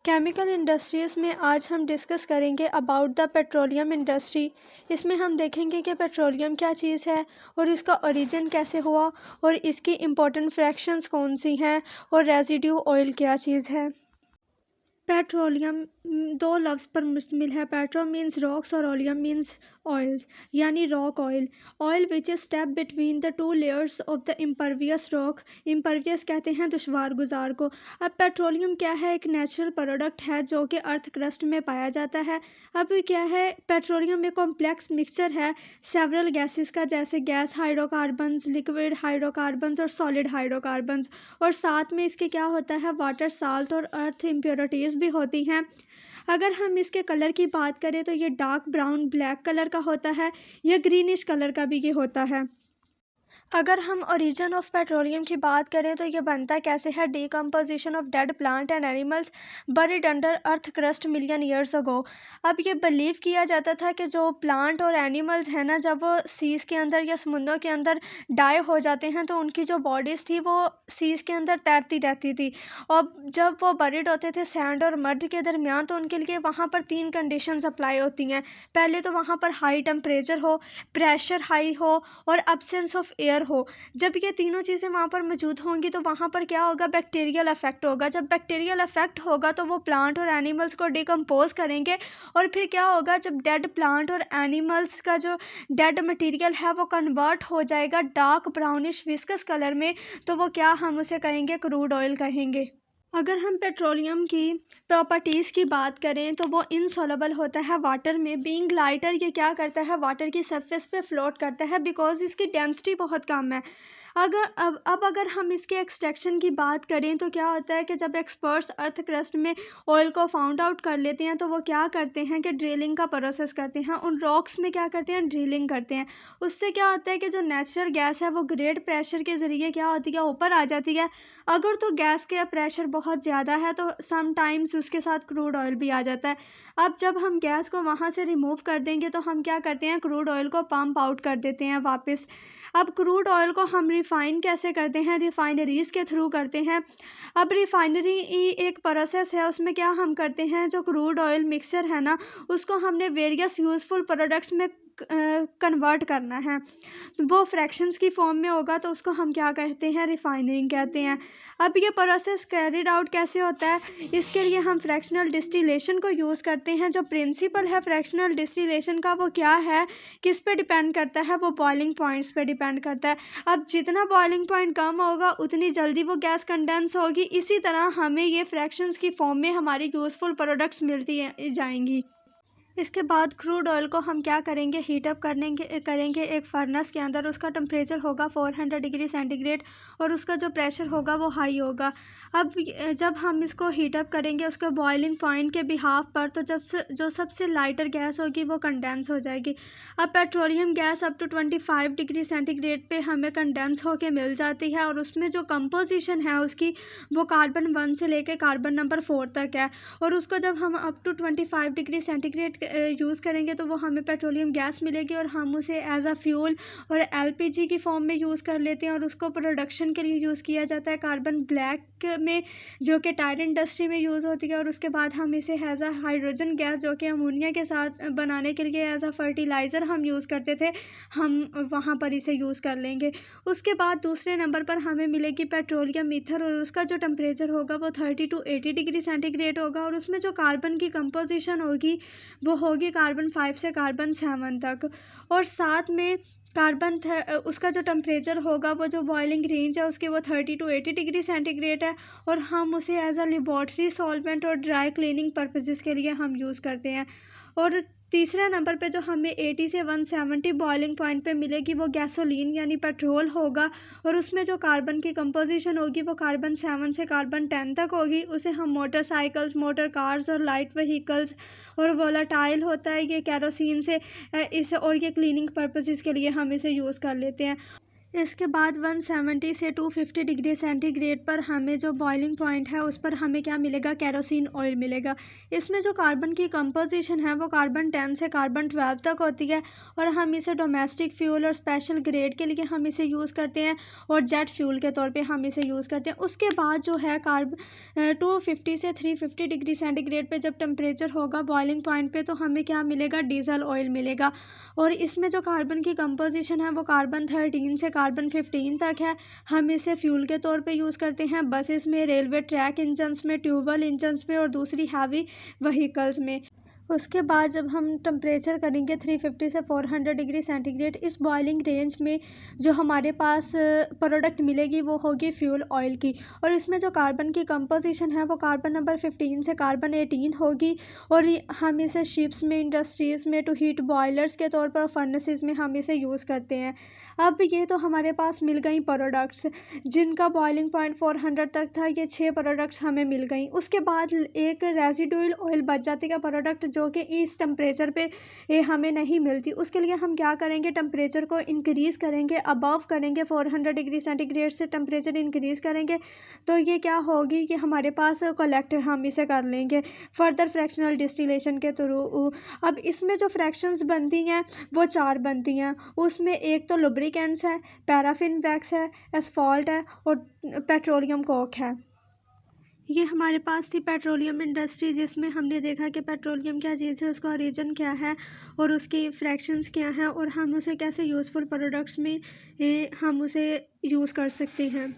Chemical industries में आज हम डिस्कस करेंगे अबाउट द पेट्रोलियम इंडस्ट्री। इसमें हम देखेंगे कि पेट्रोलियम क्या चीज़ है और इसका ओरिजिन कैसे हुआ और इसकी इम्पोर्टेंट फ्रैक्शंस कौन सी हैं और रेजिड्यू ऑयल क्या चीज़ है। पेट्रोलियम दो लफ्ज़ पर मुश्तमिल है। पेट्रो मीन्स रॉक्स और ओलियम मीन्स ऑयल्स, यानी rock oil. Oil which is step between the two layers of the impervious rock. Impervious कहते हैं दुश्वार गुजार को। अब पेट्रोलियम क्या है? एक नेचुरल प्रोडक्ट है जो कि अर्थ क्रस्ट में पाया जाता है। अब क्या है? पेट्रोलियम एक कॉम्प्लेक्स मिक्सचर है सेवरल गैसेस का, जैसे गैस हाइड्रोकार्बन्स, लिक्विड हाइड्रोकार्बन्स और सॉलिड हाइड्रोकार्बन्स। और साथ में इसके क्या होता है? वाटर, साल्ट और अर्थ इम्प्योरिटीज़ भी होती हैं। अगर हम इसके कलर की बात करें तो ये डार्क ब्राउन ब्लैक कलर का होता है, या ग्रीनिश कलर का भी ये होता है। अगर हम ओरिजिन ऑफ पेट्रोलियम की बात करें तो ये बनता कैसे है? Decomposition of dead plant and animals buried under earth crust million years ago. अब ये बिलीव किया जाता था कि जो प्लांट और एनिमल्स हैं ना, जब वो सीज़ के अंदर या समुद्रों के अंदर डाई हो जाते हैं तो उनकी जो बॉडीज़ थी वो सीज़ के अंदर तैरती रहती थी। और जब वो बरीड होते थे सैंड और मड के दरमियान, तो उनके लिए वहाँ पर तीन कंडीशंस अप्लाई होती हैं। पहले तो वहाँ पर हाई टेम्परेचर हो, प्रेशर हाई हो और अब्सेंस ऑफ एयर हो। जब ये तीनों चीज़ें वहाँ पर मौजूद होंगी तो वहाँ पर क्या होगा? बैक्टीरियल अफेक्ट होगा। जब बैक्टीरियल अफेक्ट होगा तो वो प्लांट और एनिमल्स को डिकम्पोज करेंगे, और फिर क्या होगा? जब डेड प्लांट और एनिमल्स का जो डेड मटेरियल है वो कन्वर्ट हो जाएगा डार्क ब्राउनिश विस्कस कलर में, तो वो क्या, हम उसे कहेंगे क्रूड ऑयल कहेंगे। अगर हम पेट्रोलियम की प्रॉपर्टीज़ की बात करें तो वो इनसॉल्युबल होता है वाटर में। बीइंग लाइटर, ये क्या करता है? वाटर की सरफेस पे फ्लोट करता है बिकॉज इसकी डेंसिटी बहुत कम है। अब अगर हम इसके एक्सट्रैक्शन की बात करें तो क्या होता है कि जब एक्सपर्ट्स अर्थ क्रस्ट में ऑयल को फाउंड आउट कर लेते हैं तो वो क्या करते हैं कि ड्रिलिंग का प्रोसेस करते हैं। उन रॉक्स में क्या करते हैं? ड्रिलिंग करते हैं। उससे क्या होता है कि जो नेचुरल गैस है वो ग्रेट प्रेशर के ज़रिए क्या होती है? ऊपर आ जाती है। अगर तो गैस का प्रेशर बहुत ज़्यादा है तो समटाइम्स उसके साथ क्रूड ऑयल भी आ जाता है। अब जब हम गैस को वहाँ से रिमूव कर देंगे तो हम क्या करते हैं? क्रूड ऑयल को पंप आउट कर देते हैं वापस। अब क्रूड ऑयल को हम रिफ़ाइन कैसे करते हैं? रिफ़ाइनरीज़ के थ्रू करते हैं। अब रिफ़ाइनरी एक प्रोसेस है, उसमें क्या हम करते हैं? जो क्रूड ऑयल मिक्सचर है ना, उसको हमने वेरियस यूज़फुल प्रोडक्ट्स में कन्वर्ट करना है। वो फ्रैक्शंस की फॉर्म में होगा तो उसको हम क्या कहते हैं? रिफाइनिंग कहते हैं। अब ये प्रोसेस कैरिड आउट कैसे होता है? इसके लिए हम फ्रैक्शनल डिस्टिलेशन को यूज़ करते हैं। जो प्रिंसिपल है फ्रैक्शनल डिस्टिलेशन का वो क्या है? किस पे डिपेंड करता है? वो बॉइलिंग पॉइंट्स पे डिपेंड करता है। अब जितना बॉइलिंग पॉइंट कम होगा उतनी जल्दी वो गैस कंडेंस होगी। इसी तरह हमें ये फ्रैक्शंस की फॉर्म में हमारी यूज़फुल प्रोडक्ट्स मिलती जाएंगी। इसके बाद क्रूड ऑयल को हम क्या करेंगे? हीटअप करेंगे एक फर्नेस के अंदर। उसका टेम्परेचर होगा 400 डिग्री सेंटीग्रेड और उसका जो प्रेशर होगा वो हाई होगा। अब जब हम इसको हीटअप करेंगे उसके बॉइलिंग पॉइंट के बिहाफ पर, तो जो सबसे लाइटर गैस होगी वो कंडेंस हो जाएगी। अब petroleum gas up to 25 degree centigrade पे हमें कंडेंस होके मिल जाती है, और उसमें जो कंपोजिशन है उसकी वो कार्बन 1 से लेके कार्बन नंबर 4 तक है। और उसको जब हम up to 25 degree centigrade use करेंगे तो वो हमें पेट्रोलियम गैस मिलेगी, और हम उसे एज अ फ्यूल और एलपीजी की फॉर्म में यूज़ कर लेते हैं, और उसको प्रोडक्शन के लिए यूज़ किया जाता है कार्बन ब्लैक में, जो कि टायर इंडस्ट्री में यूज़ होती है। और उसके बाद हम इसे एज अ हाइड्रोजन गैस, जो कि अमोनिया के साथ बनाने के लिए एज अ फर्टिलाइज़र हम यूज़ करते थे, हम वहाँ पर इसे यूज़ कर लेंगे। उसके बाद दूसरे नंबर पर हमें मिलेगी पेट्रोलियम ईथर, और उसका जो टेम्परेचर होगा वो 30 टू 80 डिग्री सेंटीग्रेड होगा, और उसमें जो कार्बन की कंपोजिशन होगी वो होगी कार्बन 5 से कार्बन 7 तक। और साथ में उसका जो टेम्परेचर होगा, वो जो बॉइलिंग रेंज है उसकी वो 30 टू 80 डिग्री सेंटीग्रेड है, और हम उसे एज अ लेबॉर्ट्री सॉल्वेंट और ड्राई क्लीनिंग पर्पसेस के लिए हम यूज़ करते हैं। और तीसरे नंबर पे जो हमें 80 से 170 बॉइलिंग पॉइंट पे मिलेगी वो गैसोलीन यानी पेट्रोल होगा, और उसमें जो कार्बन की कंपोजिशन होगी वो कार्बन 7 से कार्बन 10 तक होगी। उसे हम मोटरसाइकिल्स, मोटर कार्स और लाइट व्हीकल्स और वोलाटाइल होता है ये केरोसिन से, इस और ये क्लीनिंग पर्पसेस के लिए हम इसे यूज़ कर लेते हैं। इसके बाद 170 से 250 डिग्री सेंटीग्रेड पर हमें जो बॉइलिंग पॉइंट है उस पर हमें क्या मिलेगा, केरोसिन ऑयल मिलेगा। इसमें जो कार्बन की कंपोजिशन है वो कार्बन 10 से कार्बन 12 तक होती है और हम इसे डोमेस्टिक फ्यूल और स्पेशल ग्रेड के लिए हम इसे यूज़ करते हैं और जेट फ्यूल के तौर पे हम इसे यूज़ करते हैं। उसके बाद जो है 250 से 350 डिग्री सेंटीग्रेड पे जब टेम्परेचर होगा बॉइलिंग पॉइंट पे तो हमें क्या मिलेगा, डीजल ऑयल मिलेगा। और इसमें जो कार्बन की कंपोजिशन है वो कार्बन 13 से कार्बन 15 तक है। हम इसे फ्यूल के तौर पे यूज़ करते हैं बसेस में, रेलवे ट्रैक इंजन्स में, ट्यूबवेल इंजन्स में और दूसरी हैवी व्हीकल्स में। उसके बाद जब हम टेम्परेचर करेंगे 350 से 400 डिग्री सेंटीग्रेड, इस बॉइलिंग रेंज में जो हमारे पास प्रोडक्ट मिलेगी वो होगी फ्यूल ऑयल की। और इसमें जो कार्बन की कंपोजिशन है वो कार्बन नंबर 15 से कार्बन 18 होगी और हम इसे शिप्स में, इंडस्ट्रीज़ में, टू हीट बॉयलर्स के तौर पर, फर्नेसेस में हम इसे यूज़ करते हैं। अब ये तो हमारे पास मिल गई प्रोडक्ट्स जिनका बॉइलिंग पॉइंट 400 तक था, ये 6 प्रोडक्ट्स हमें मिल गई। उसके बाद एक रेजिडुअल ऑयल बच जाती है प्रोडक्ट जो कि इस टेम्परेचर पे हमें नहीं मिलती। उसके लिए हम क्या करेंगे, टेम्परेचर को इंक्रीज़ करेंगे, अबव करेंगे 400 डिग्री सेंटीग्रेड से टेम्परेचर इंक्रीज़ करेंगे तो ये क्या होगी कि हमारे पास कलेक्ट हम इसे कर लेंगे फर्दर फ्रैक्शनल डिस्टिलेशन के थ्रू। अब इसमें जो फ्रैक्शंस बनती हैं वो 4 बनती हैं। उसमें एक तो लुब्रिकेंट्स है, पैराफिन वैक्स है, एस्फॉल्ट है और पेट्रोलियम कोक है। ये हमारे पास थी पेट्रोलियम इंडस्ट्री जिसमें हमने देखा कि पेट्रोलियम क्या चीज़ है, उसका ओरिजिन क्या है और उसकी फ्रैक्शंस क्या हैं और हम उसे कैसे यूज़फुल प्रोडक्ट्स में हम उसे यूज़ कर सकते हैं।